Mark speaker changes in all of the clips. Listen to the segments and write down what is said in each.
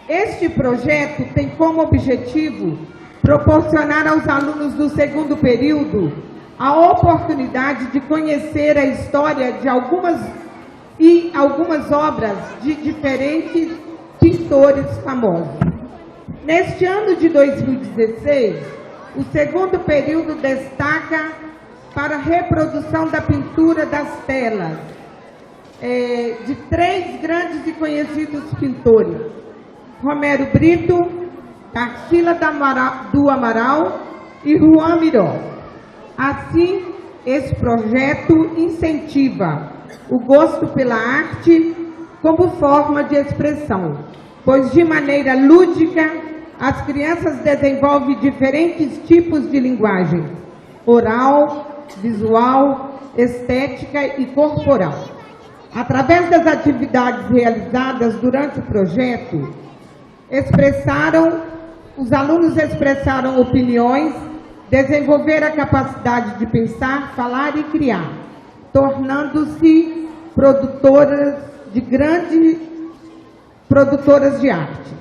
Speaker 1: Este projeto tem como objetivo proporcionar aos alunos do segundo período a oportunidade de conhecer a história de algumas obras de diferentes pintores famosos. Neste ano de 2016, o segundo período destaca para a reprodução da pintura das telas de três grandes e conhecidos pintores: Romero Brito, Tarsila do Amaral e Juan Miró. Assim, esse projeto incentiva o gosto pela arte como forma de expressão, pois de maneira lúdica as crianças desenvolvem diferentes tipos de linguagem: oral, visual, estética e corporal. Através das atividades realizadas durante o projeto, os alunos expressaram opiniões, desenvolveram a capacidade de pensar, falar e criar, tornando-se produtoras de arte.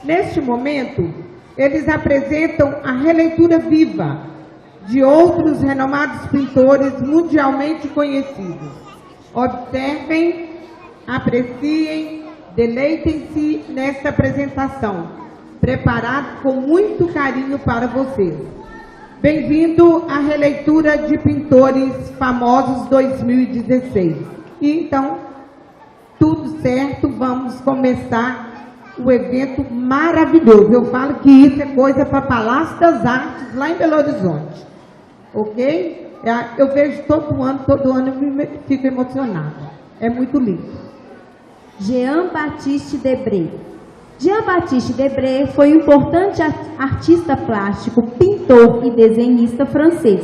Speaker 1: Neste momento, eles apresentam a releitura viva de outros renomados pintores mundialmente conhecidos. Observem, apreciem, deleitem-se nesta apresentação, preparada com muito carinho para vocês. Bem-vindo à releitura de Pintores Famosos 2016. E então, tudo certo, vamos começar o evento maravilhoso. Eu falo que isso é coisa para Palácio das Artes, lá em Belo Horizonte. Ok? Eu vejo todo ano eu fico emocionada. É muito lindo.
Speaker 2: Jean-Baptiste Debré. Jean-Baptiste Debré foi um importante artista plástico, pintor e desenhista francês.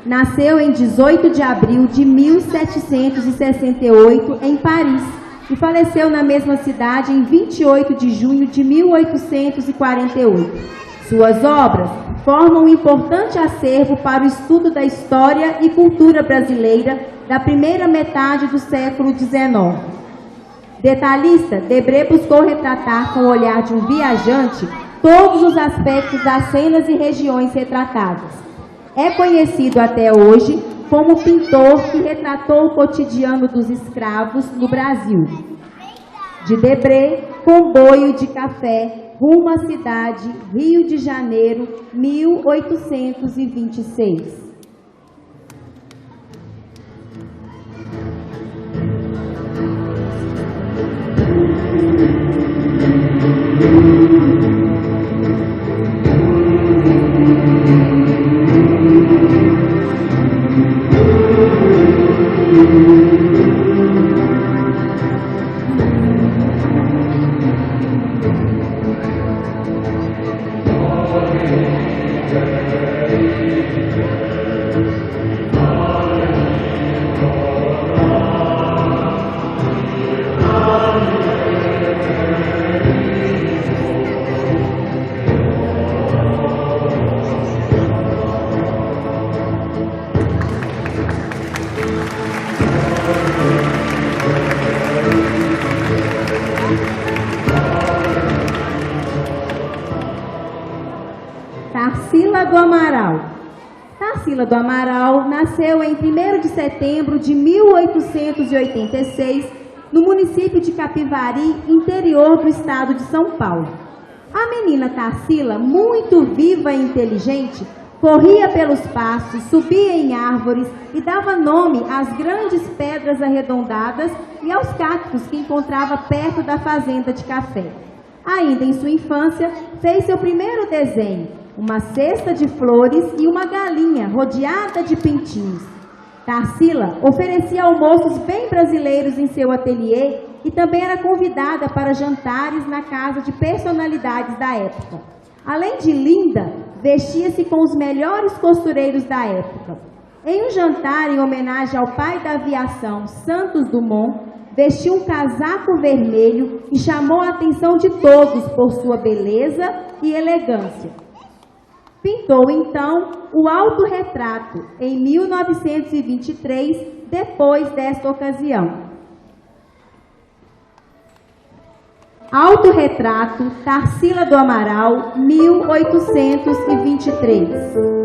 Speaker 2: Nasceu em 18 de abril de 1768 em Paris e faleceu na mesma cidade em 28 de junho de 1848. Suas obras formam um importante acervo para o estudo da história e cultura brasileira da primeira metade do século XIX. Detalhista, Debré buscou retratar com o olhar de um viajante todos os aspectos das cenas e regiões retratadas. É conhecido até hoje como o pintor que retratou o cotidiano dos escravos no Brasil. De Debré, Comboio de Café, rumo à cidade, Rio de Janeiro, 1826. Tarsila do Amaral. Tarsila do Amaral nasceu em 1º de setembro de 1886, no município de Capivari, interior do estado de São Paulo. A menina Tarsila, muito viva e inteligente, corria pelos pastos, subia em árvores e dava nome às grandes pedras arredondadas e aos cactos que encontrava perto da fazenda de café. Ainda em sua infância, fez seu primeiro desenho, uma cesta de flores e uma galinha rodeada de pintinhos. Tarsila oferecia almoços bem brasileiros em seu ateliê e também era convidada para jantares na casa de personalidades da época. Além de linda, vestia-se com os melhores costureiros da época. Em um jantar em homenagem ao pai da aviação, Santos Dumont, vestiu um casaco vermelho e chamou a atenção de todos por sua beleza e elegância. Pintou, então, o autorretrato em 1923, depois desta ocasião. Autorretrato, Tarsila do Amaral, 1823.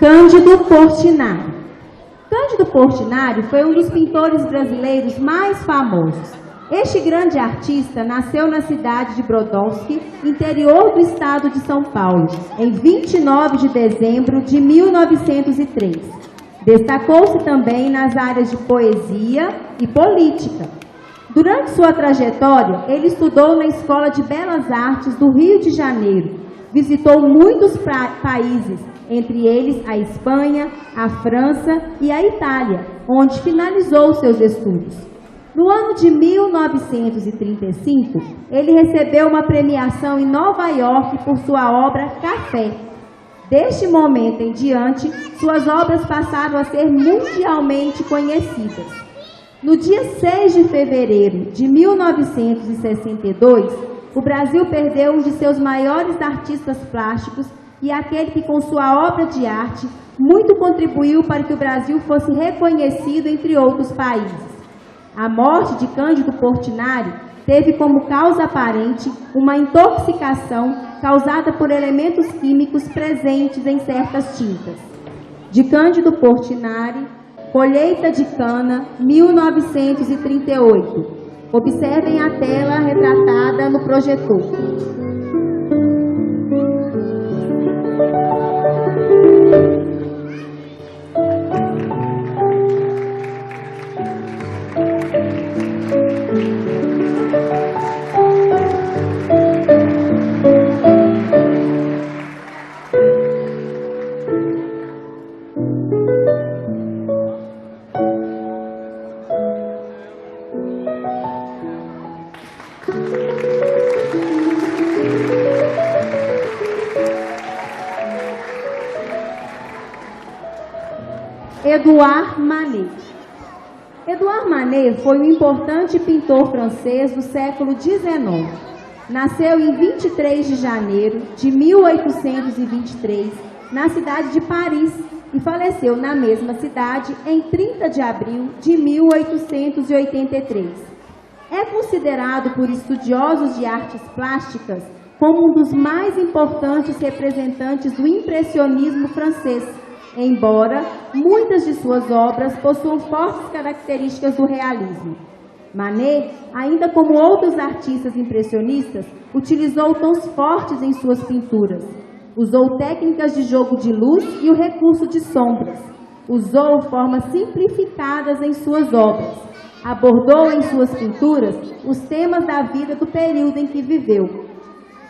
Speaker 2: Cândido Portinari. Cândido Portinari foi um dos pintores brasileiros mais famosos. Este grande artista nasceu na cidade de Brodowski, interior do estado de São Paulo, em 29 de dezembro de 1903. Destacou-se também nas áreas de poesia e política. Durante sua trajetória, ele estudou na Escola de Belas Artes do Rio de Janeiro. Visitou muitos países, entre eles a Espanha, a França e a Itália, onde finalizou seus estudos. No ano de 1935, ele recebeu uma premiação em Nova York por sua obra Café. Deste momento em diante, suas obras passaram a ser mundialmente conhecidas. No dia 6 de fevereiro de 1962, o Brasil perdeu um de seus maiores artistas plásticos e aquele que, com sua obra de arte, muito contribuiu para que o Brasil fosse reconhecido entre outros países. A morte de Cândido Portinari teve como causa aparente uma intoxicação causada por elementos químicos presentes em certas tintas. De Cândido Portinari, Colheita de Cana, 1938. Observem a tela retratada no projetor. Édouard Manet. Édouard Manet foi um importante pintor francês do século XIX. Nasceu em 23 de janeiro de 1823, na cidade de Paris, e faleceu na mesma cidade em 30 de abril de 1883. É considerado por estudiosos de artes plásticas como um dos mais importantes representantes do impressionismo francês, embora muitas de suas obras possuam fortes características do realismo. Manet, ainda como outros artistas impressionistas, utilizou tons fortes em suas pinturas. Usou técnicas de jogo de luz e o recurso de sombras. Usou formas simplificadas em suas obras. Abordou em suas pinturas os temas da vida do período em que viveu.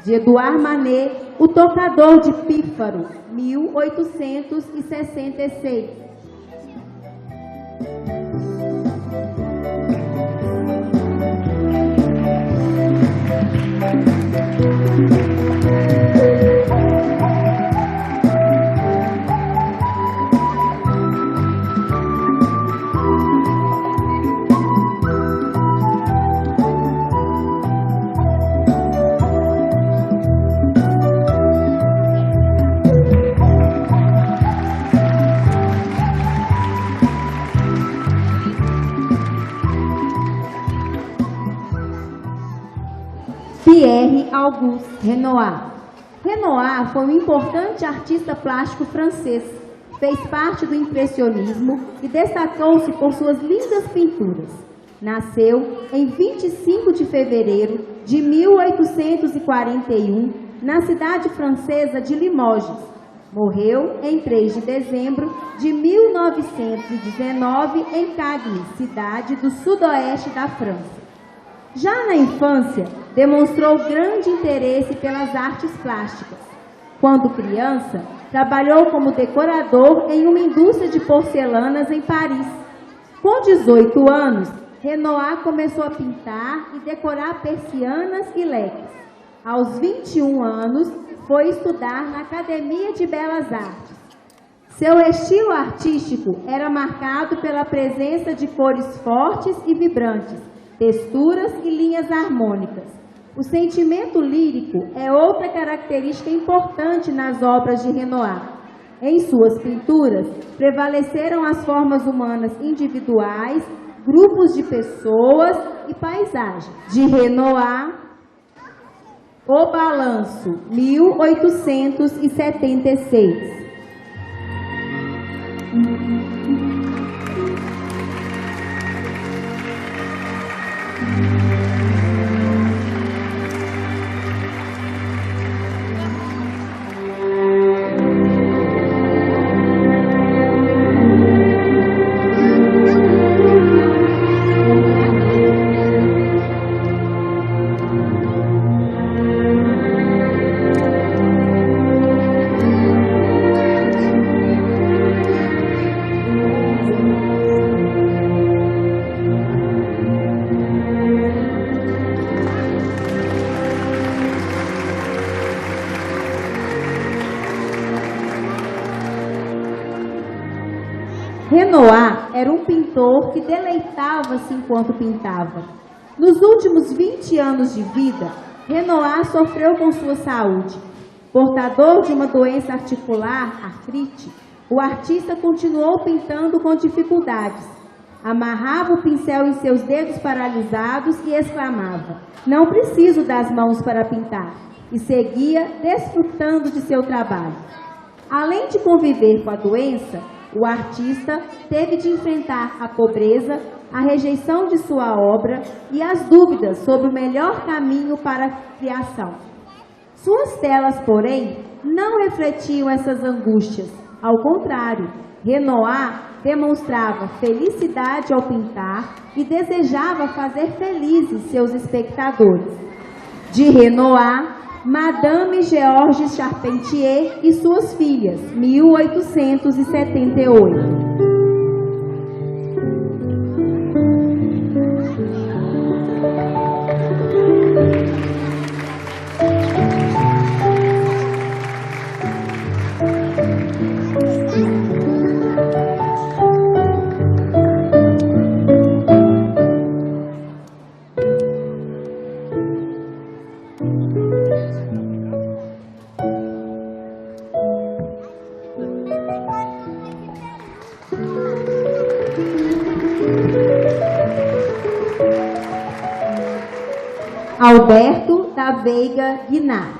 Speaker 2: De Édouard Manet, O Tocador de Pífaro, 1866. Pierre-Auguste Renoir. Renoir foi um importante artista plástico francês. Fez parte do impressionismo e destacou-se por suas lindas pinturas. Nasceu em 25 de fevereiro de 1841, na cidade francesa de Limoges. Morreu em 3 de dezembro de 1919 em Cagnes, cidade do sudoeste da França. Já na infância, demonstrou grande interesse pelas artes plásticas. Quando criança, trabalhou como decorador em uma indústria de porcelanas em Paris. Com 18 anos, Renoir começou a pintar e decorar persianas e leques. Aos 21 anos, foi estudar na Academia de Belas Artes. Seu estilo artístico era marcado pela presença de cores fortes e vibrantes, texturas e linhas harmônicas. O sentimento lírico é outra característica importante nas obras de Renoir. Em suas pinturas, prevaleceram as formas humanas individuais, grupos de pessoas e paisagens. De Renoir, O Balanço, 1876. Renoir era um pintor que deleitava-se enquanto pintava. Nos últimos 20 anos de vida, Renoir sofreu com sua saúde. Portador de uma doença articular, artrite, o artista continuou pintando com dificuldades. Amarrava o pincel em seus dedos paralisados e exclamava: "Não preciso das mãos para pintar", e seguia desfrutando de seu trabalho. Além de conviver com a doença, o artista teve de enfrentar a pobreza, a rejeição de sua obra e as dúvidas sobre o melhor caminho para a criação. Suas telas, porém, não refletiam essas angústias. Ao contrário, Renoir demonstrava felicidade ao pintar e desejava fazer felizes seus espectadores. De Renoir, Madame Georges Charpentier e suas filhas, 1878. Alberto da Veiga Guinart.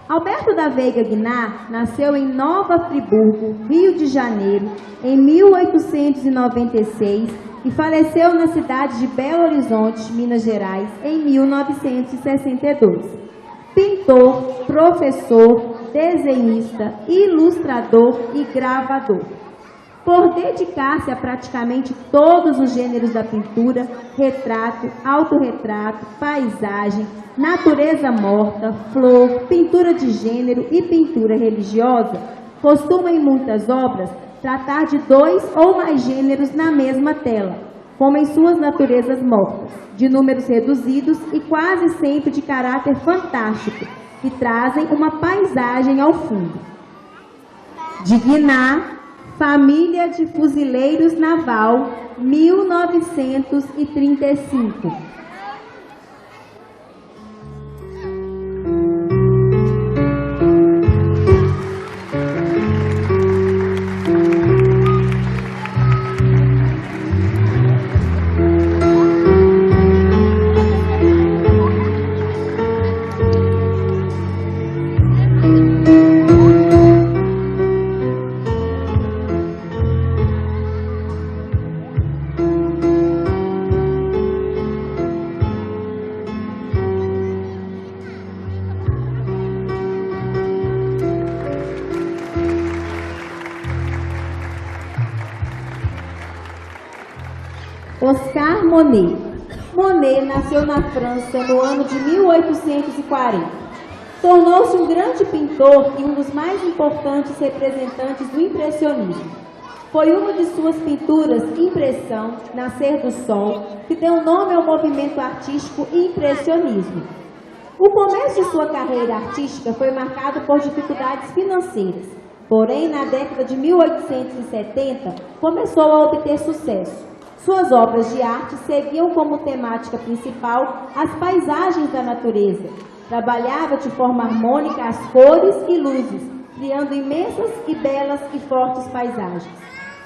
Speaker 2: Alberto da Veiga Guinart nasceu em Nova Friburgo, Rio de Janeiro, em 1896 e faleceu na cidade de Belo Horizonte, Minas Gerais, em 1962. Pintor, professor, desenhista, ilustrador e gravador. Por dedicar-se a praticamente todos os gêneros da pintura, retrato, autorretrato, paisagem, natureza morta, flor, pintura de gênero e pintura religiosa, costuma em muitas obras tratar de 2 ou mais gêneros na mesma tela, como em suas naturezas mortas, de números reduzidos e quase sempre de caráter fantástico, que trazem uma paisagem ao fundo. De Guinart, Família de Fuzileiros Naval, 1935. Oscar Monet. Monet nasceu na França no ano de 1840. Tornou-se um grande pintor e um dos mais importantes representantes do impressionismo. Foi uma de suas pinturas, Impressão, Nascer do Sol, que deu nome ao movimento artístico impressionismo. O começo de sua carreira artística foi marcado por dificuldades financeiras, porém, na década de 1870, começou a obter sucesso. Suas obras de arte seguiam como temática principal as paisagens da natureza. Trabalhava de forma harmônica as cores e luzes, criando imensas e belas e fortes paisagens.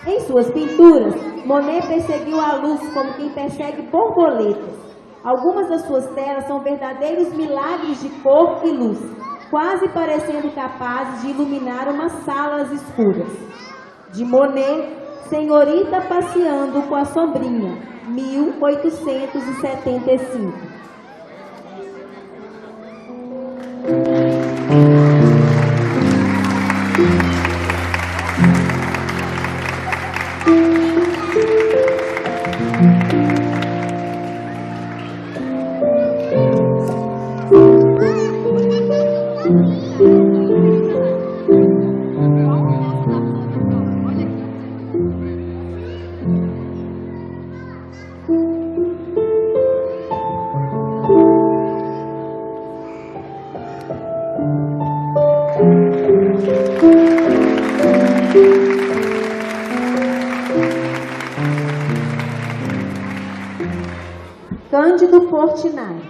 Speaker 2: Em suas pinturas, Monet perseguiu a luz como quem persegue borboletas. Algumas das suas telas são verdadeiros milagres de cor e luz, quase parecendo capazes de iluminar umas salas escuras. De Monet, Senhorita Passeando com a Sombrinha, 1875. Cândido Portinari,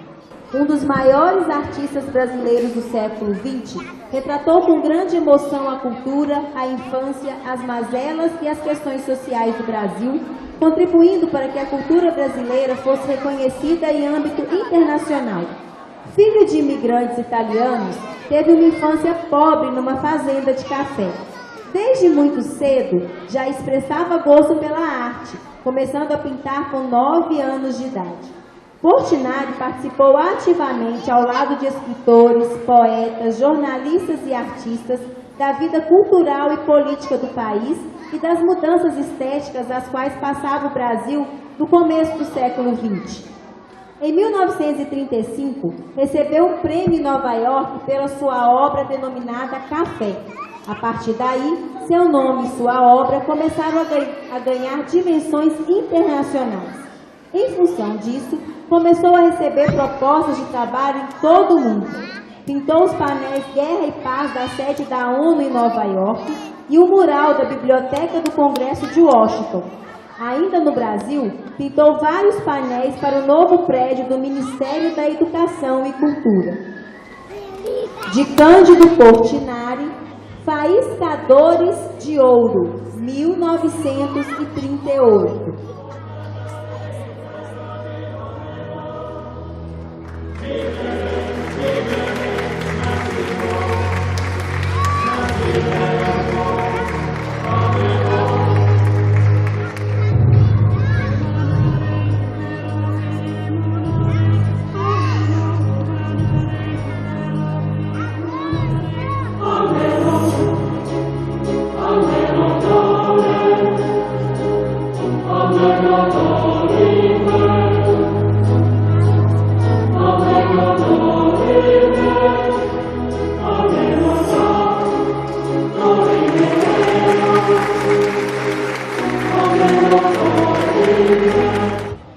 Speaker 2: um dos maiores artistas brasileiros do século XX, retratou com grande emoção a cultura, a infância, as mazelas e as questões sociais do Brasil, contribuindo para que a cultura brasileira fosse reconhecida em âmbito internacional. Filho de imigrantes italianos, teve uma infância pobre numa fazenda de café. Desde muito cedo, já expressava gosto pela arte, começando a pintar com 9 anos de idade. Portinari participou ativamente ao lado de escritores, poetas, jornalistas e artistas da vida cultural e política do país e das mudanças estéticas às quais passava o Brasil no começo do século XX. Em 1935, recebeu um prêmio em Nova York pela sua obra denominada Café. A partir daí, seu nome e sua obra começaram a ganhar dimensões internacionais. Em função disso, começou a receber propostas de trabalho em todo o mundo. Pintou os painéis Guerra e Paz da sede da ONU em Nova York e o mural da Biblioteca do Congresso de Washington. Ainda no Brasil, pintou vários painéis para o novo prédio do Ministério da Educação e Cultura. De Cândido Portinari, Faiscadores de Ouro, 1938.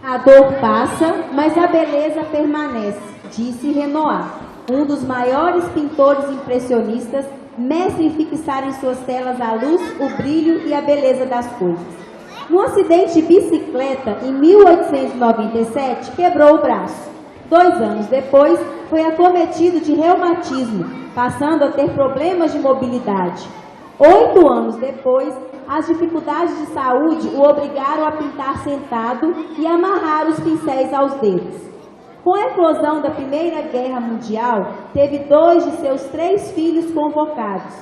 Speaker 2: A dor passa, mas a beleza permanece, disse Renoir, um dos maiores pintores impressionistas, mestre em fixar em suas telas a luz, o brilho e a beleza das coisas. Num acidente de bicicleta, em 1897, quebrou o braço. 2 anos depois, foi acometido de reumatismo, passando a ter problemas de mobilidade. 8 anos depois, as dificuldades de saúde o obrigaram a pintar sentado e amarrar os pincéis aos dedos. Com a eclosão da Primeira Guerra Mundial, teve 2 de seus 3 filhos convocados.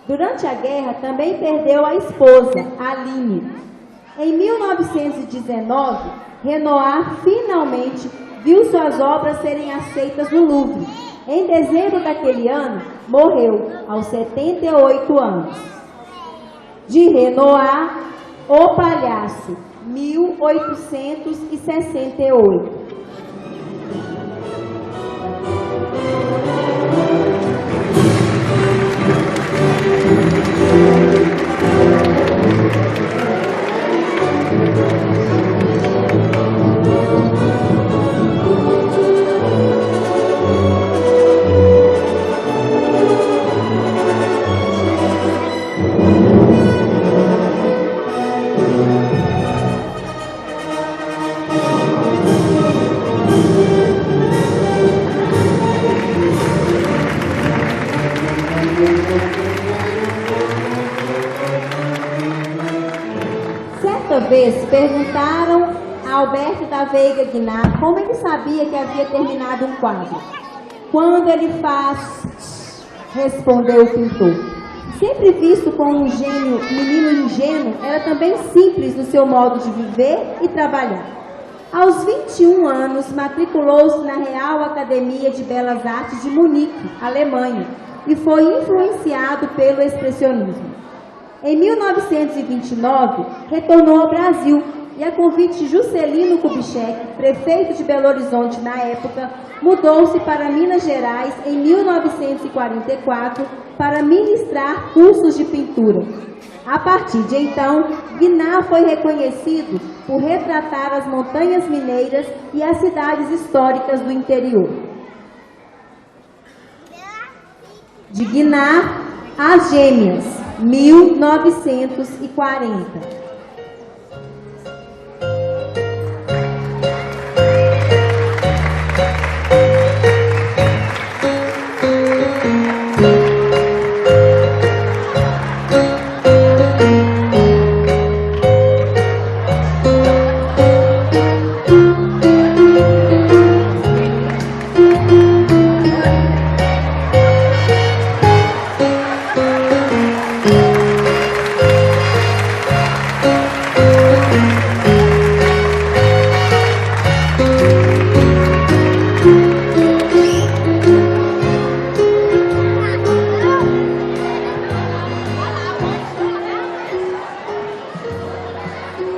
Speaker 2: Durante a guerra, também perdeu a esposa, Aline. Em 1919, Renoir finalmente viu suas obras serem aceitas no Louvre. Em dezembro daquele ano, morreu aos 78 anos. De Renoir, O Palhaço, 1868. vez, perguntaram a Alberto da Veiga Guinar como ele sabia que havia terminado um quadro. Quando ele faz, respondeu o pintor. Sempre visto como um menino ingênuo, era também simples no seu modo de viver e trabalhar. Aos 21 anos, matriculou-se na Real Academia de Belas Artes de Munique, Alemanha, e foi influenciado pelo expressionismo. Em 1929, retornou ao Brasil e, a convite de Juscelino Kubitschek, prefeito de Belo Horizonte na época, mudou-se para Minas Gerais em 1944 para ministrar cursos de pintura. A partir de então, Guinar foi reconhecido por retratar as montanhas mineiras e as cidades históricas do interior. De Guinar, As Gêmeas, 1940.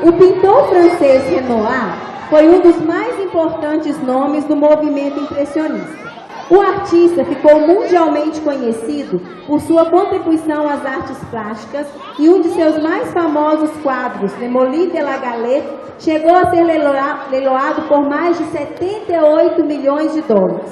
Speaker 2: O pintor francês Renoir foi um dos mais importantes nomes do movimento impressionista. O artista ficou mundialmente conhecido por sua contribuição às artes plásticas e um de seus mais famosos quadros, Le Molly de la Galette, chegou a ser leiloado por mais de 78 milhões de dólares.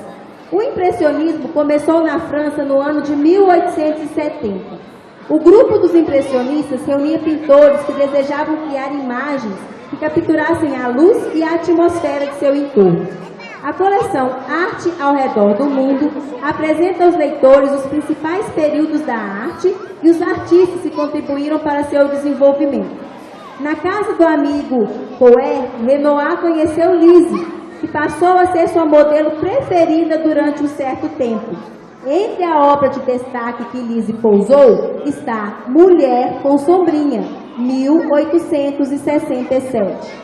Speaker 2: O impressionismo começou na França no ano de 1870. O grupo dos impressionistas reunia pintores que desejavam criar imagens que capturassem a luz e a atmosfera de seu entorno. A coleção Arte ao Redor do Mundo apresenta aos leitores os principais períodos da arte e os artistas que contribuíram para seu desenvolvimento. Na casa do amigo Coeur, Renoir conheceu Lise, que passou a ser sua modelo preferida durante um certo tempo. Entre a obra de destaque que Lise pousou está Mulher com Sombrinha, 1867.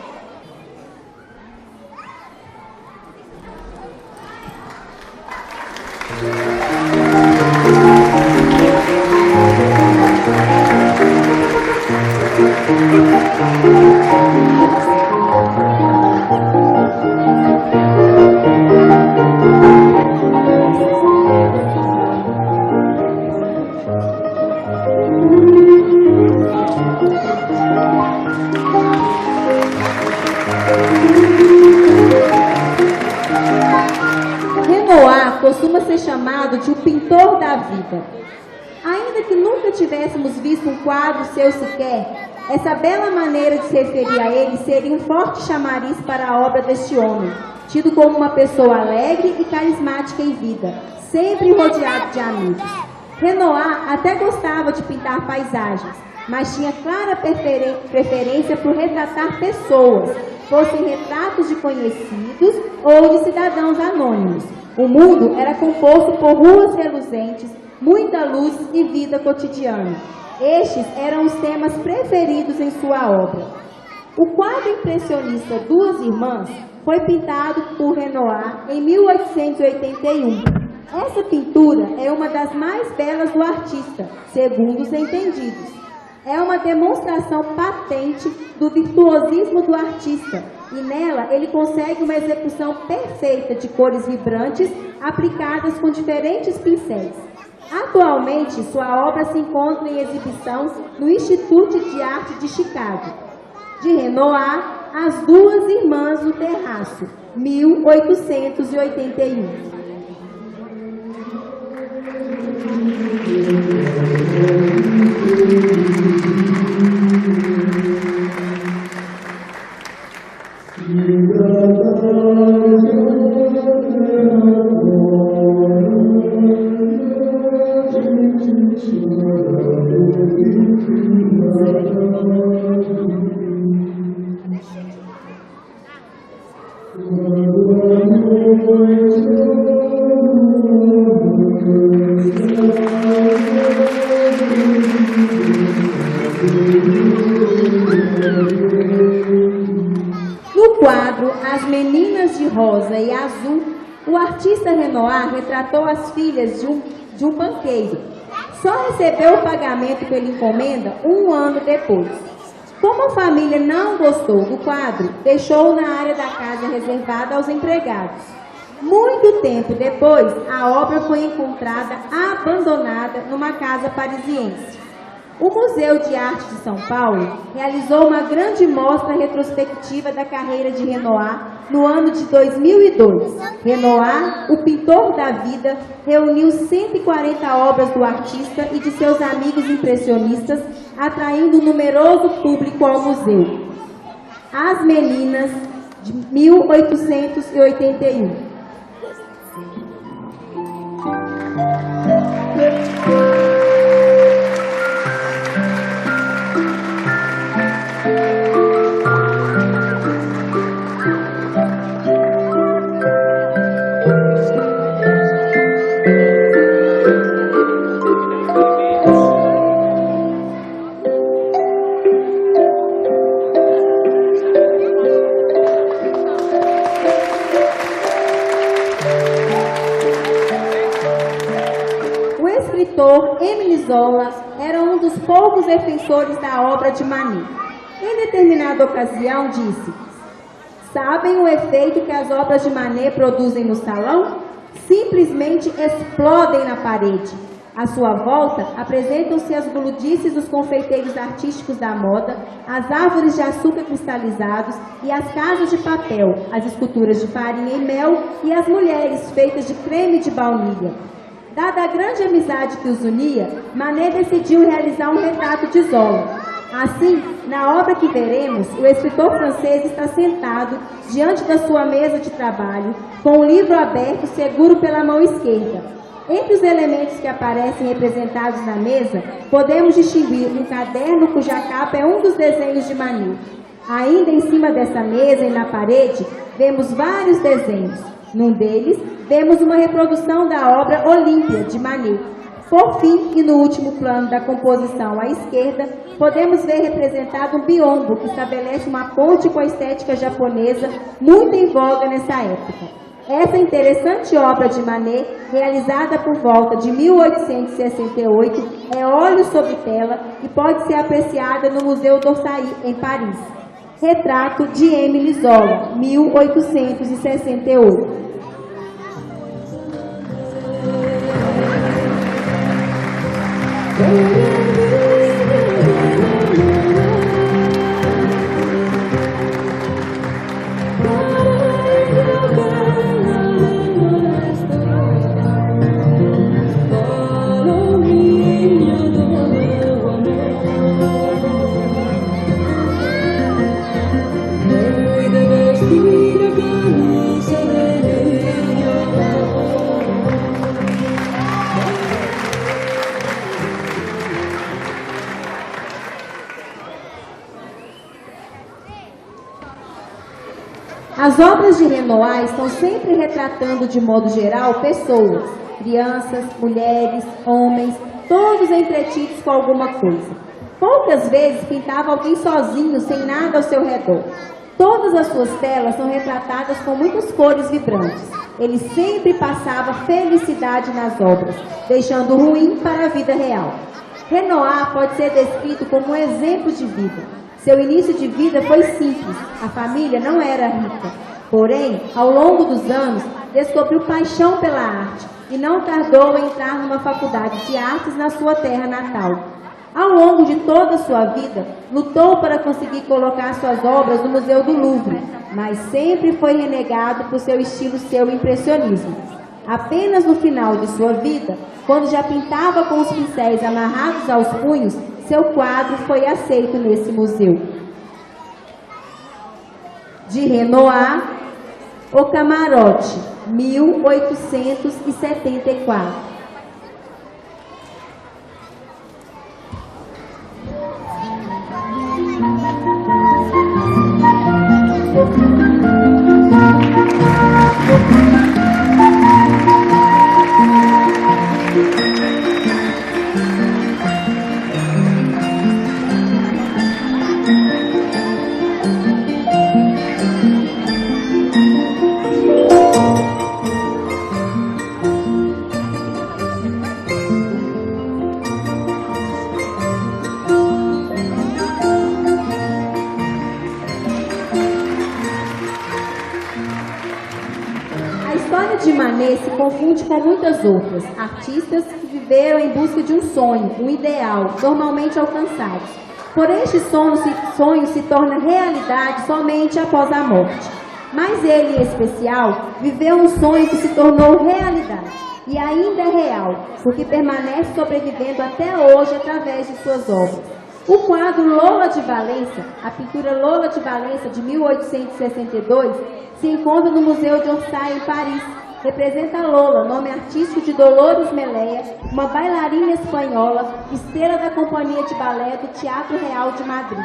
Speaker 2: Renoir costuma ser chamado de o pintor da vida. Ainda que nunca tivéssemos visto um quadro seu sequer, essa bela maneira de se referir a ele seria um forte chamariz para a obra deste homem, tido como uma pessoa alegre e carismática em vida, sempre rodeado de amigos. Renoir até gostava de pintar paisagens, mas tinha clara preferência por retratar pessoas, fossem retratos de conhecidos ou de cidadãos anônimos. O mundo era composto por ruas reluzentes, muita luz e vida cotidiana. Estes eram os temas preferidos em sua obra. O quadro impressionista Duas Irmãs foi pintado por Renoir em 1881. Essa pintura é uma das mais belas do artista, segundo os entendidos. É uma demonstração patente do virtuosismo do artista, e nela ele consegue uma execução perfeita de cores vibrantes aplicadas com diferentes pincéis. Atualmente, sua obra se encontra em exibição no Instituto de Arte de Chicago. De Renoir, As Duas Irmãs no Terraço, 1881. Renoir retratou as filhas de um banqueiro. Só recebeu o pagamento pela encomenda um ano depois. Como a família não gostou do quadro, deixou-o na área da casa reservada aos empregados. Muito tempo depois, a obra foi encontrada abandonada numa casa parisiense. O Museu de Arte de São Paulo realizou uma grande mostra retrospectiva da carreira de Renoir no ano de 2002. Renoir, o pintor da vida, reuniu 140 obras do artista e de seus amigos impressionistas, atraindo um numeroso público ao museu. As Meninas, de 1881. Émile Zola era um dos poucos defensores da obra de Manet. Em determinada ocasião disse: sabem o efeito que as obras de Manet produzem no salão? Simplesmente explodem na parede. À sua volta, apresentam-se as boludices dos confeiteiros artísticos da moda, as árvores de açúcar cristalizados e as casas de papel, as esculturas de farinha e mel e as mulheres feitas de creme de baunilha. Dada a grande amizade que os unia, Manet decidiu realizar um retrato de Zola. Assim, na obra que veremos, o escritor francês está sentado diante da sua mesa de trabalho, com o livro aberto seguro pela mão esquerda. Entre os elementos que aparecem representados na mesa, podemos distinguir um caderno cuja capa é um dos desenhos de Manet. Ainda em cima dessa mesa e na parede, vemos vários desenhos. Num deles, vemos uma reprodução da obra Olímpia, de Manet. Por fim, e no último plano da composição à esquerda, podemos ver representado um biombo que estabelece uma ponte com a estética japonesa muito em voga nessa época. Essa interessante obra de Manet, realizada por volta de 1868, é óleo sobre tela e pode ser apreciada no Museu d'Orsay, em Paris. Retrato de Émile Zola, 1868. As obras de Renoir estão sempre retratando, de modo geral, pessoas, crianças, mulheres, homens, todos entretidos com alguma coisa. Poucas vezes pintava alguém sozinho, sem nada ao seu redor. Todas as suas telas são retratadas com muitas cores vibrantes. Ele sempre passava felicidade nas obras, deixando o ruim para a vida real. Renoir pode ser descrito como um exemplo de vida. Seu início de vida foi simples, a família não era rica. Porém, ao longo dos anos, descobriu paixão pela arte e não tardou em entrar numa faculdade de artes na sua terra natal. Ao longo de toda a sua vida, lutou para conseguir colocar suas obras no Museu do Louvre, mas sempre foi renegado por seu estilo impressionismo. Apenas no final de sua vida, quando já pintava com os pincéis amarrados aos punhos, seu quadro foi aceito nesse museu. De Renoir, O Camarote, 1874. confunde com muitas outras, artistas que viveram em busca de um sonho, um ideal, normalmente alcançados. Porém, este sonho se torna realidade somente após a morte. Mas ele, em especial, viveu um sonho que se tornou realidade. E ainda é real, porque permanece sobrevivendo até hoje através de suas obras. O quadro Lola de Valença, a pintura Lola de Valença de 1862, se encontra no Museu de Orsay, em Paris. Representa Lola, nome artístico de Dolores Meleia, uma bailarina espanhola, estrela da Companhia de Balé do Teatro Real de Madrid.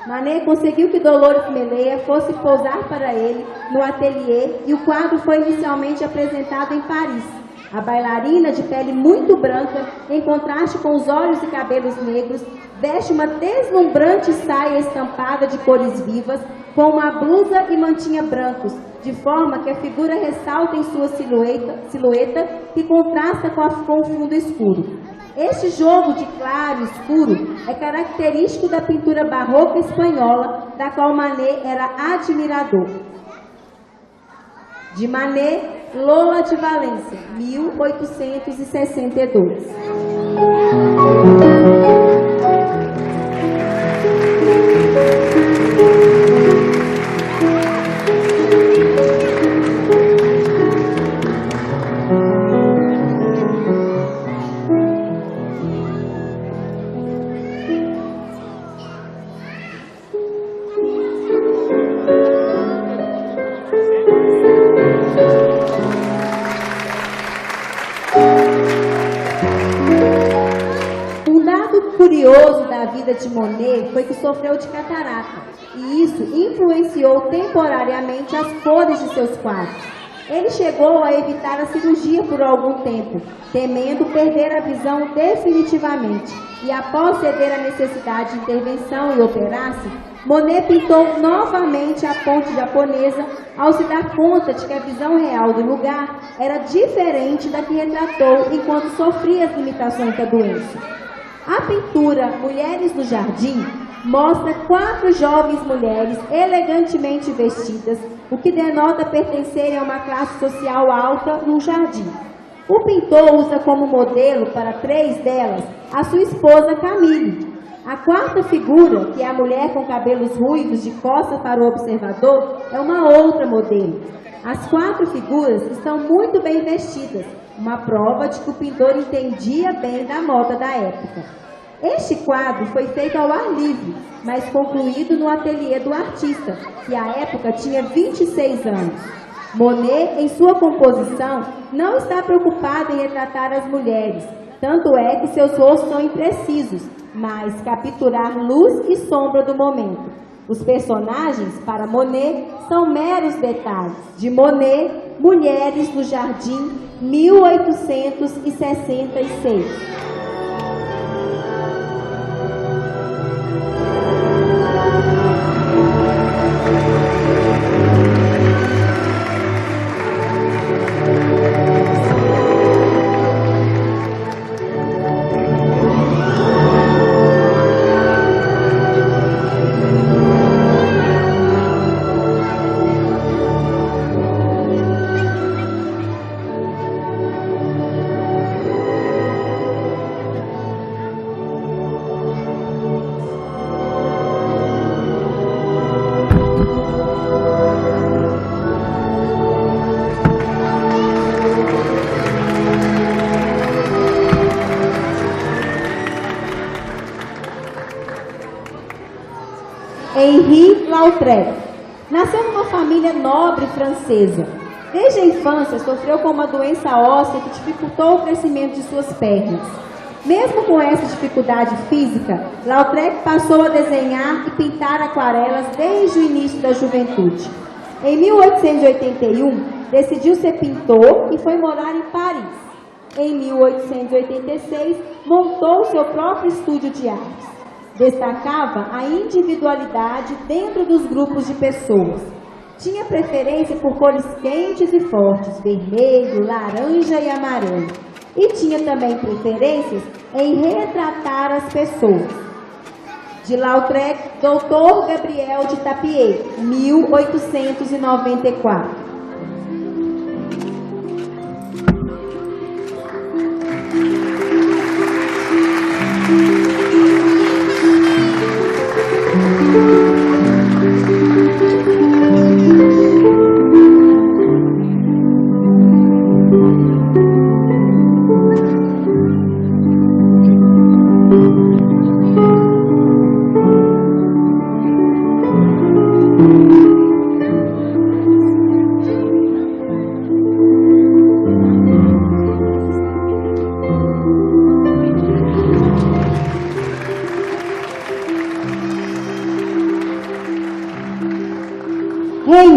Speaker 2: Manet conseguiu que Dolores Meleia fosse posar para ele no ateliê e o quadro foi inicialmente apresentado em Paris. A bailarina, de pele muito branca, em contraste com os olhos e cabelos negros, veste uma deslumbrante saia estampada de cores vivas, com uma blusa e mantinha brancos, de forma que a figura ressalta em sua silhueta que contrasta com o fundo escuro. Este jogo de claro e escuro é característico da pintura barroca espanhola, da qual Manet era admirador. De Manet, Lola de Valença, 1862. Curioso da vida de Monet foi que sofreu de catarata, e isso influenciou temporariamente as cores de seus quadros. Ele chegou a evitar a cirurgia por algum tempo, temendo perder a visão definitivamente, e após ceder à necessidade de intervenção e operar-se, Monet pintou novamente a ponte japonesa ao se dar conta de que a visão real do lugar era diferente da que retratou enquanto sofria as limitações da doença. A pintura Mulheres no Jardim mostra 4 jovens mulheres elegantemente vestidas, o que denota pertencerem a uma classe social alta no jardim. O pintor usa como modelo para 3 delas a sua esposa Camille. A 4ª figura, que é a mulher com cabelos ruivos de costas para o observador, é uma outra modelo. As 4 figuras estão muito bem vestidas, uma prova de que o pintor entendia bem da moda da época. Este quadro foi feito ao ar livre, mas concluído no ateliê do artista, que à época tinha 26 anos. Monet, em sua composição, não está preocupado em retratar as mulheres, tanto é que seus rostos são imprecisos, mas capturar luz e sombra do momento. Os personagens, para Monet, são meros detalhes. De Monet, Mulheres no Jardim, 1866. Henri Lautrec nasceu numa família nobre francesa. Desde a infância, sofreu com uma doença óssea que dificultou o crescimento de suas pernas. Mesmo com essa dificuldade física, Lautrec passou a desenhar e pintar aquarelas desde o início da juventude. Em 1881, decidiu ser pintor e foi morar em Paris. Em 1886, montou seu próprio estúdio de artes. Destacava a individualidade dentro dos grupos de pessoas. Tinha preferência por cores quentes e fortes, vermelho, laranja e amarelo. E tinha também preferências em retratar as pessoas. De Lautrec, Dr. Gabriel de Tapier, 1894.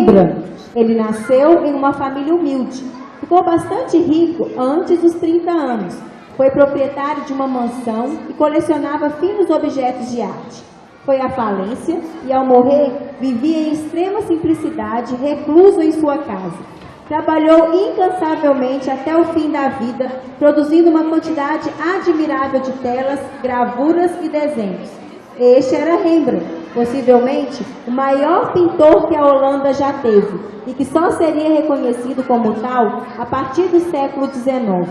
Speaker 2: Rembrandt. Ele nasceu em uma família humilde. Ficou bastante rico antes dos 30 anos. Foi proprietário de uma mansão e colecionava finos objetos de arte. Foi à falência e, ao morrer, vivia em extrema simplicidade, recluso em sua casa. Trabalhou incansavelmente até o fim da vida, produzindo uma quantidade admirável de telas, gravuras e desenhos. Este era Rembrandt, possivelmente o maior pintor que a Holanda já teve, e que só seria reconhecido como tal a partir do século XIX.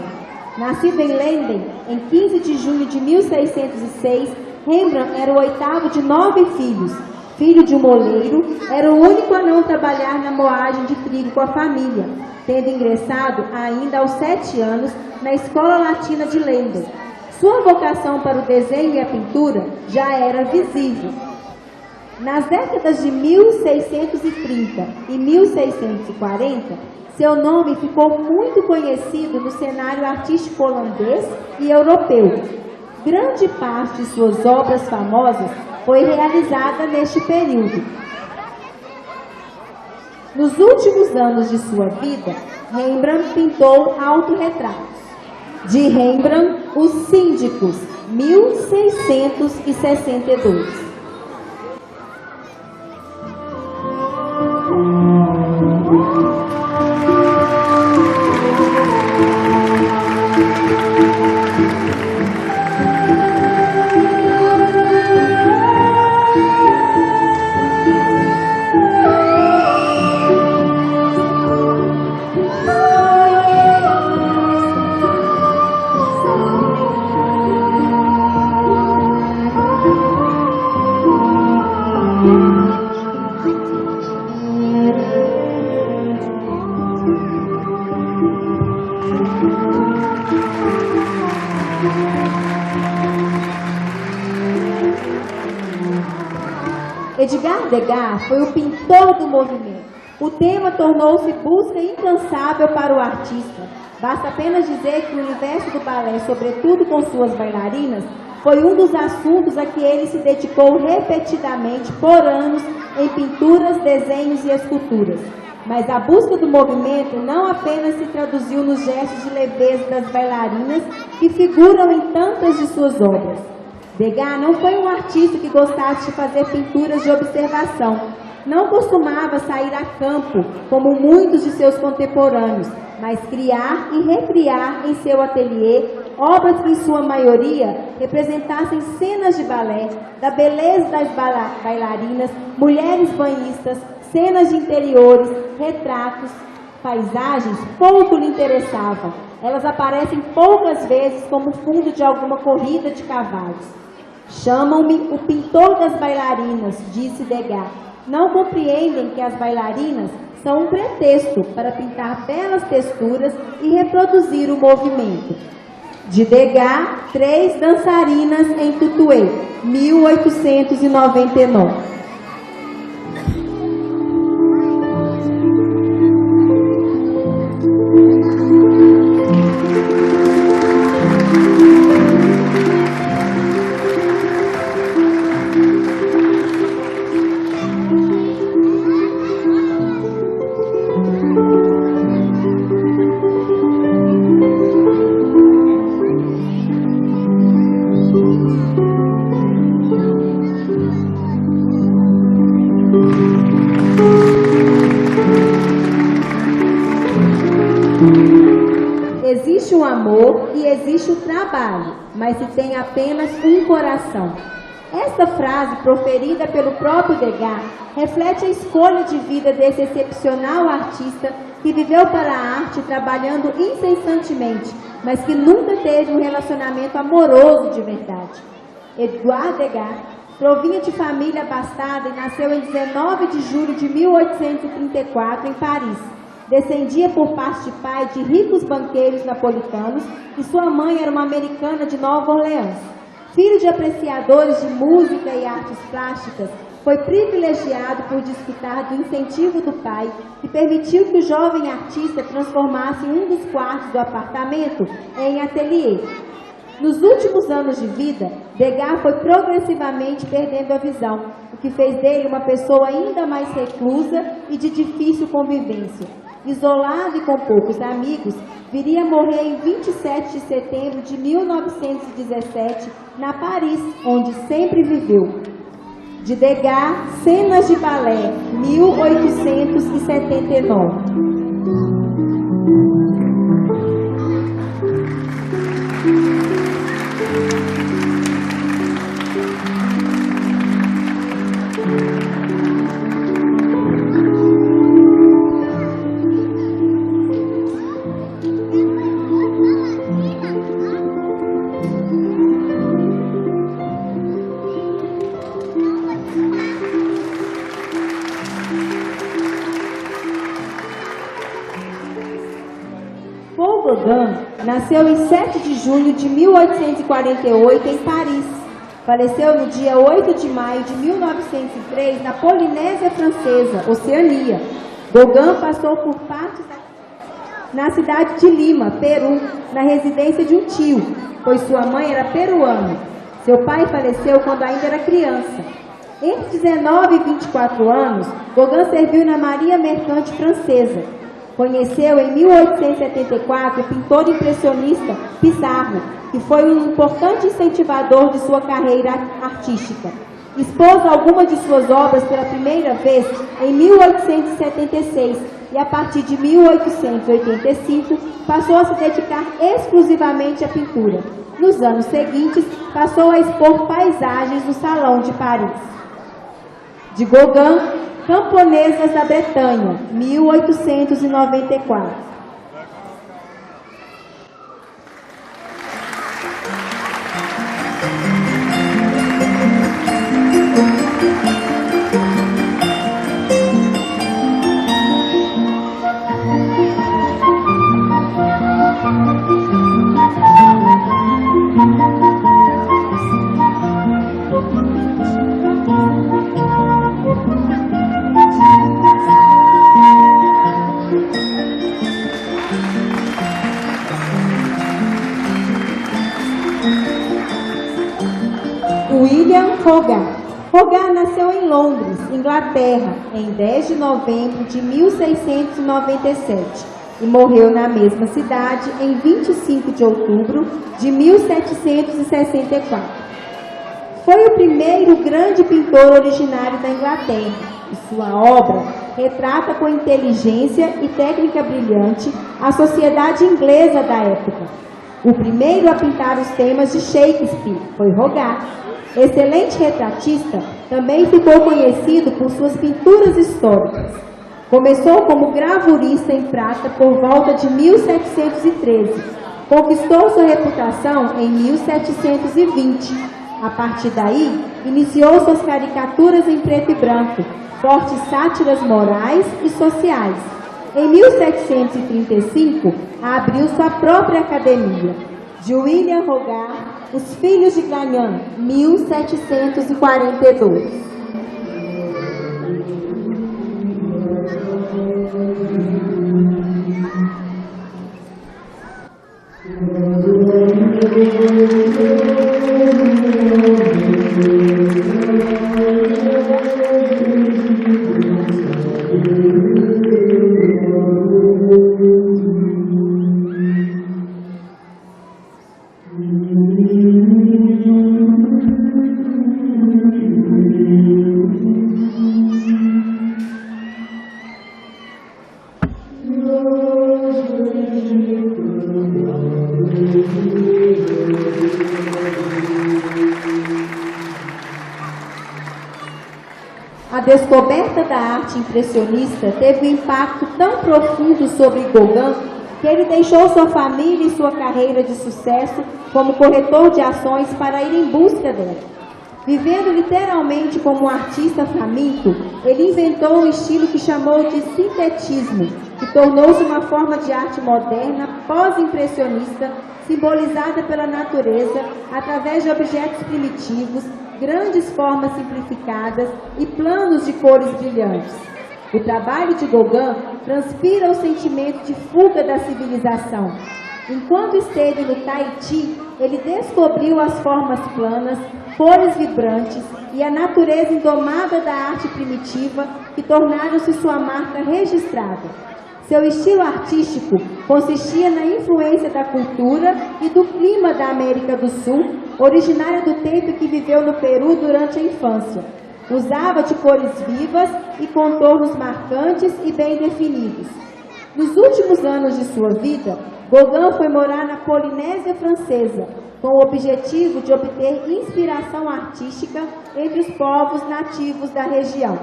Speaker 2: Nascido em Leyden, em 15 de junho de 1606, Rembrandt era o oitavo de 9 filhos. Filho de um moleiro, era o único a não trabalhar na moagem de trigo com a família, tendo ingressado ainda aos 7 anos na Escola Latina de Leyden. Sua vocação para o desenho e a pintura já era visível. Nas décadas de 1630 e 1640, seu nome ficou muito conhecido no cenário artístico holandês e europeu. Grande parte de suas obras famosas foi realizada neste período. Nos últimos anos de sua vida, Rembrandt pintou autorretratos. De Rembrandt, Os Síndicos, 1662. Edgar Degas foi o pintor do movimento. O tema tornou-se busca incansável para o artista. Basta apenas dizer que o universo do balé, sobretudo com suas bailarinas, foi um dos assuntos a que ele se dedicou repetidamente por anos em pinturas, desenhos e esculturas. Mas a busca do movimento não apenas se traduziu nos gestos de leveza das bailarinas que figuram em tantas de suas obras. Degas não foi um artista que gostasse de fazer pinturas de observação. Não costumava sair a campo, como muitos de seus contemporâneos, mas criar e recriar em seu ateliê obras que, em sua maioria, representassem cenas de balé, da beleza das bailarinas, mulheres banhistas, cenas de interiores, retratos, paisagens, pouco lhe interessavam. Elas aparecem poucas vezes como fundo de alguma corrida de cavalos. Chamam-me o pintor das bailarinas, disse Degas. Não compreendem que as bailarinas são um pretexto para pintar belas texturas e reproduzir o movimento. De Degas, 3 dançarinas em Tutuê, 1899. Existe o amor e existe o trabalho, mas se tem apenas um coração. Esta frase, proferida pelo próprio Degas, reflete a escolha de vida desse excepcional artista que viveu para a arte trabalhando incessantemente, mas que nunca teve um relacionamento amoroso de verdade. Edgar Degas provinha de família abastada e nasceu em 19 de julho de 1834 em Paris. Descendia por parte de pai de ricos banqueiros napolitanos e sua mãe era uma americana de Nova Orleans. Filho de apreciadores de música e artes plásticas, foi privilegiado por desfrutar do incentivo do pai, que permitiu que o jovem artista transformasse um dos quartos do apartamento em ateliê. Nos últimos anos de vida, Degas foi progressivamente perdendo a visão, o que fez dele uma pessoa ainda mais reclusa e de difícil convivência. Isolado e com poucos amigos, viria a morrer em 27 de setembro de 1917, na Paris, onde sempre viveu. De Degas, Cenas de Balé, 1879. Gauguin nasceu em 7 de junho de 1848 em Paris. Faleceu no dia 8 de maio de 1903 na Polinésia Francesa, Oceania. Gauguin passou por parte na cidade de Lima, Peru, na residência de um tio, pois sua mãe era peruana. Seu pai faleceu quando ainda era criança. Entre 19 e 24 anos, Gauguin serviu na Marinha Mercante Francesa. Conheceu em 1874 o pintor impressionista Pissarro, que foi um importante incentivador de sua carreira artística. Expôs algumas de suas obras pela primeira vez em 1876 e, a partir de 1885, passou a se dedicar exclusivamente à pintura. Nos anos seguintes, passou a expor paisagens no Salão de Paris. De Gauguin, Camponesas da Bretanha, 1894. William Hogarth. Hogarth nasceu em Londres, Inglaterra, em 10 de novembro de 1697 e morreu na mesma cidade em 25 de outubro de 1764. Foi o primeiro grande pintor originário da Inglaterra e sua obra retrata com inteligência e técnica brilhante a sociedade inglesa da época. O primeiro a pintar os temas de Shakespeare foi Hogarth. Excelente retratista, também ficou conhecido por suas pinturas históricas. Começou como gravurista em prata por volta de 1713. Conquistou sua reputação em 1720. A partir daí, iniciou suas caricaturas em preto e branco, fortes sátiras morais e sociais. Em 1735, abriu sua própria academia. De William Hogarth, Os Filhos de Gagnon, 1742. A descoberta da arte impressionista teve um impacto tão profundo sobre Gauguin que ele deixou sua família e sua carreira de sucesso como corretor de ações para ir em busca dela. Vivendo literalmente como um artista faminto, ele inventou um estilo que chamou de sintetismo, que tornou-se uma forma de arte moderna pós-impressionista, simbolizada pela natureza através de objetos primitivos, grandes formas simplificadas e planos de cores brilhantes. O trabalho de Gauguin transpira o sentimento de fuga da civilização. Enquanto esteve no Tahiti, ele descobriu as formas planas, cores vibrantes e a natureza indomada da arte primitiva que tornaram-se sua marca registrada. Seu estilo artístico consistia na influência da cultura e do clima da América do Sul, originária do tempo que viveu no Peru durante a infância. Usava de cores vivas e contornos marcantes e bem definidos. Nos últimos anos de sua vida, Gauguin foi morar na Polinésia Francesa, com o objetivo de obter inspiração artística entre os povos nativos da região.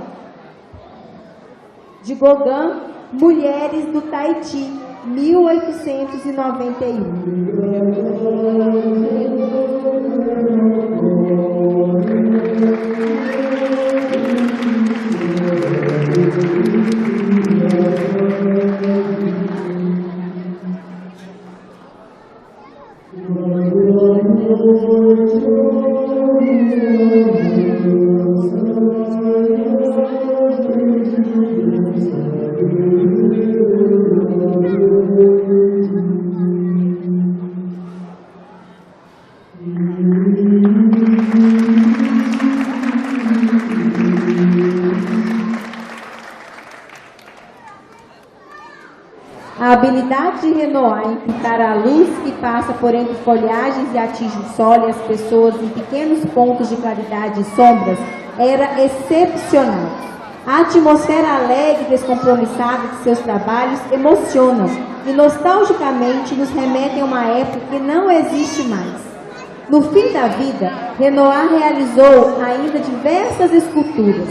Speaker 2: De Gauguin, Mulheres do Tahiti,
Speaker 1: 1818.
Speaker 2: A habilidade de Renoir em pintar a luz que passa por entre folhagens e atinge o sol e as pessoas em pequenos pontos de claridade e sombras era excepcional. A atmosfera alegre e descompromissada de seus trabalhos emocionam e nostalgicamente nos remetem a uma época que não existe mais. No fim da vida, Renoir realizou ainda diversas esculturas.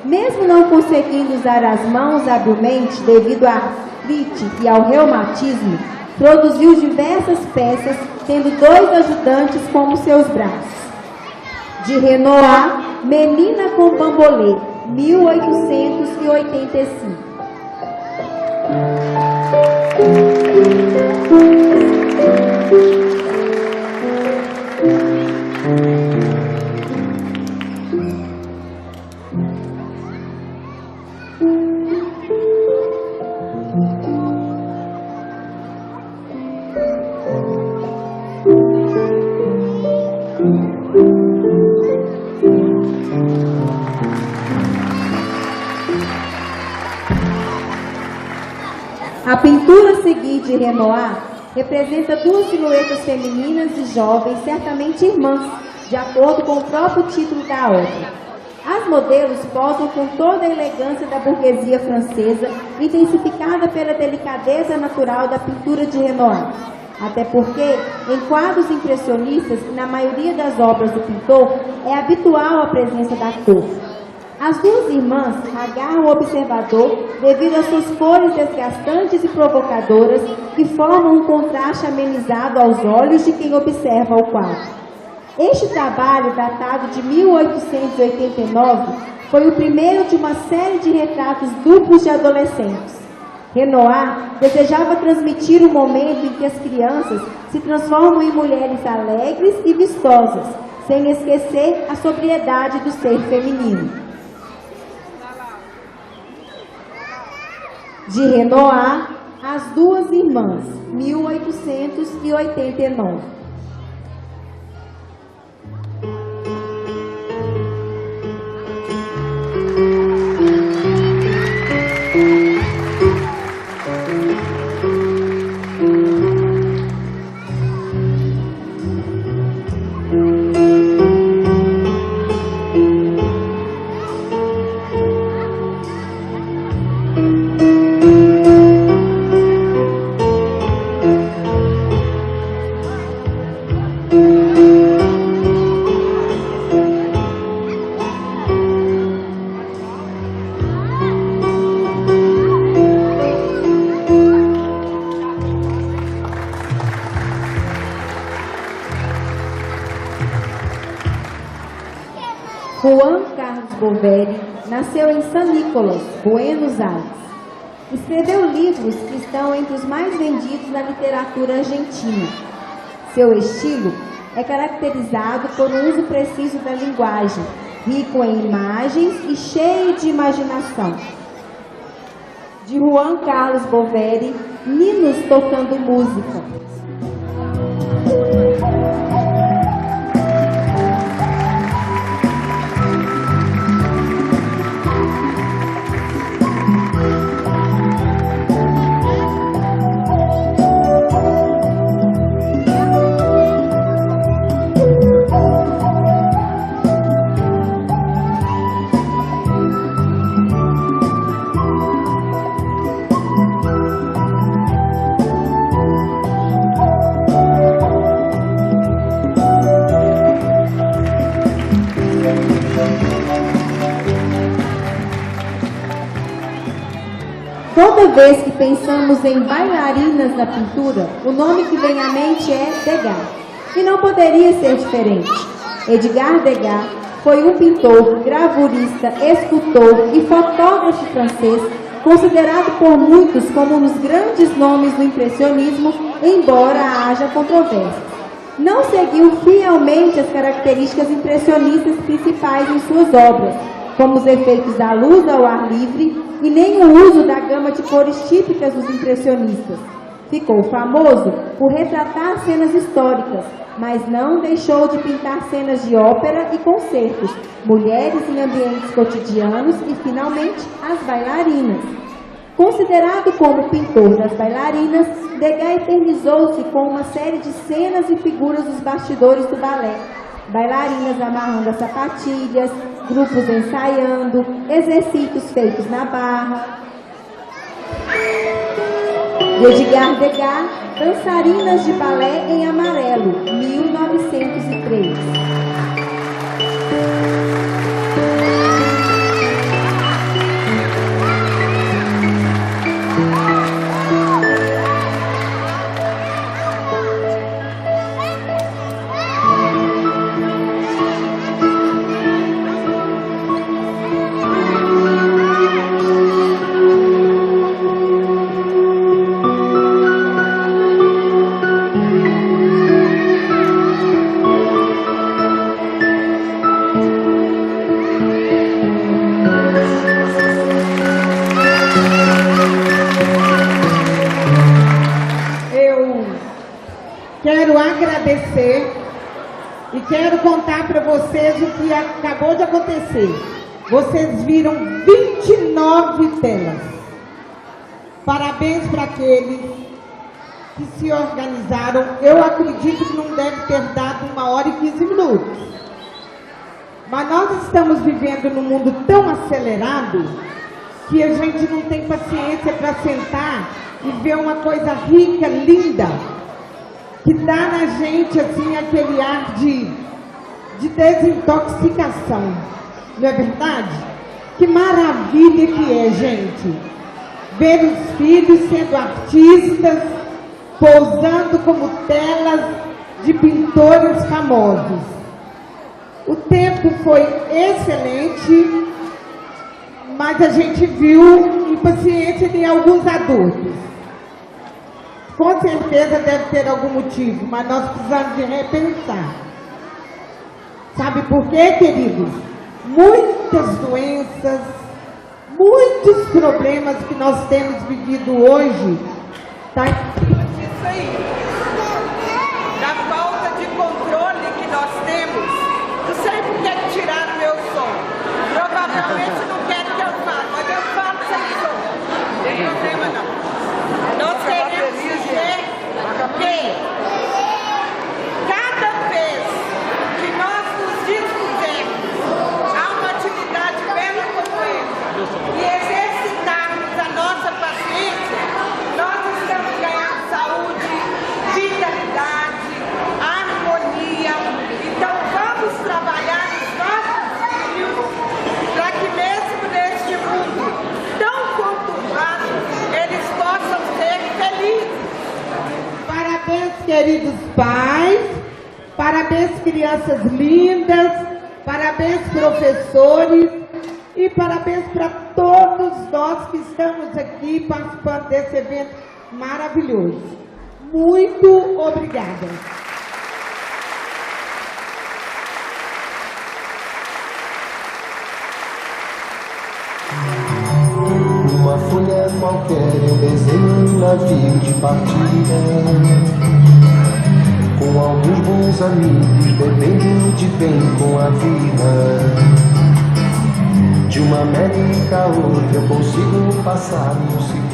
Speaker 2: Mesmo não conseguindo usar as mãos habilmente devido à artrite e ao reumatismo, produziu diversas peças, tendo 2 ajudantes como seus braços. De Renoir, Menina com Bambolê, 1885. A pintura a seguir de Renoir representa 2 silhuetas femininas e jovens, certamente irmãs, de acordo com o próprio título da obra. As modelos posam com toda a elegância da burguesia francesa, intensificada pela delicadeza natural da pintura de Renoir. Até porque, em quadros impressionistas e na maioria das obras do pintor, é habitual a presença da cor. As 2 irmãs agarram o observador devido às suas cores desgastantes e provocadoras que formam um contraste amenizado aos olhos de quem observa o quadro. Este trabalho, datado de 1889, foi o primeiro de uma série de retratos duplos de adolescentes. Renoir desejava transmitir o momento em que as crianças se transformam em mulheres alegres e vistosas, sem esquecer a sobriedade do ser feminino. De Renoir, As 2 Irmãs, 1889. Juan Carlos Boveri nasceu em San Nicolás, Buenos Aires. Escreveu livros que estão entre os mais vendidos na literatura argentina. Seu estilo é caracterizado por um uso preciso da linguagem, rico em imagens e cheio de imaginação. De Juan Carlos Boveri, Ninos tocando música. Toda vez que pensamos em bailarinas da pintura, o nome que vem à mente é Degas. E não poderia ser diferente. Edgar Degas foi um pintor, gravurista, escultor e fotógrafo francês, considerado por muitos como um dos grandes nomes do impressionismo, embora haja controvérsias. Não seguiu fielmente as características impressionistas principais em suas obras, como os efeitos da luz ao ar livre e nem o uso da gama de cores típicas dos impressionistas. Ficou famoso por retratar cenas históricas, mas não deixou de pintar cenas de ópera e concertos, mulheres em ambientes cotidianos e, finalmente, as bailarinas. Considerado como pintor das bailarinas, Degas eternizou-se com uma série de cenas e figuras dos bastidores do balé. Bailarinas amarrando as sapatilhas, grupos ensaiando, exercícios feitos na barra. Edgar Degas, Dançarinas de Balé em Amarelo, 1903.
Speaker 1: Quero agradecer e quero contar para vocês o que acabou de acontecer. Vocês viram 29 telas. Parabéns para aqueles que se organizaram. Eu acredito que não deve ter dado 1h15. Mas nós estamos vivendo num mundo tão acelerado que a gente não tem paciência para sentar e ver uma coisa rica, linda, que dá na gente, assim, aquele ar de desintoxicação. Não é verdade? Que maravilha que é, gente. Ver os filhos sendo artistas, pousando como telas de pintores famosos. O tempo foi excelente, mas a gente viu impaciência de alguns adultos. Com certeza deve ter algum motivo, mas nós precisamos de repensar. Sabe por quê, queridos? Muitas doenças, muitos problemas que nós temos vivido hoje, tá?
Speaker 3: Isso aí. Da falta de controle que nós temos. Não sei por que tiraram meu som. Provavelmente não querem que eu fale, mas eu falo sem som. Não tem problema não. Nós queremos dizer que cada vez que nós nos dispusermos a uma atividade bela como essa e exercitarmos a nossa paciência, nós estamos ganhando saúde, vitalidade, harmonia. Então vamos trabalhar nos nossos filhos para que mesmo neste mundo tão conturbado eles possam ser felizes.
Speaker 1: Parabéns, queridos pais, parabéns, crianças lindas, parabéns, professores, e parabéns para todos nós que estamos aqui participando desse evento maravilhoso. Muito obrigada.
Speaker 4: Uma folha qualquer eu desenho um navio de partida, com alguns bons amigos bebendo de bem com a vida. De uma América a outra eu consigo passar num segundo.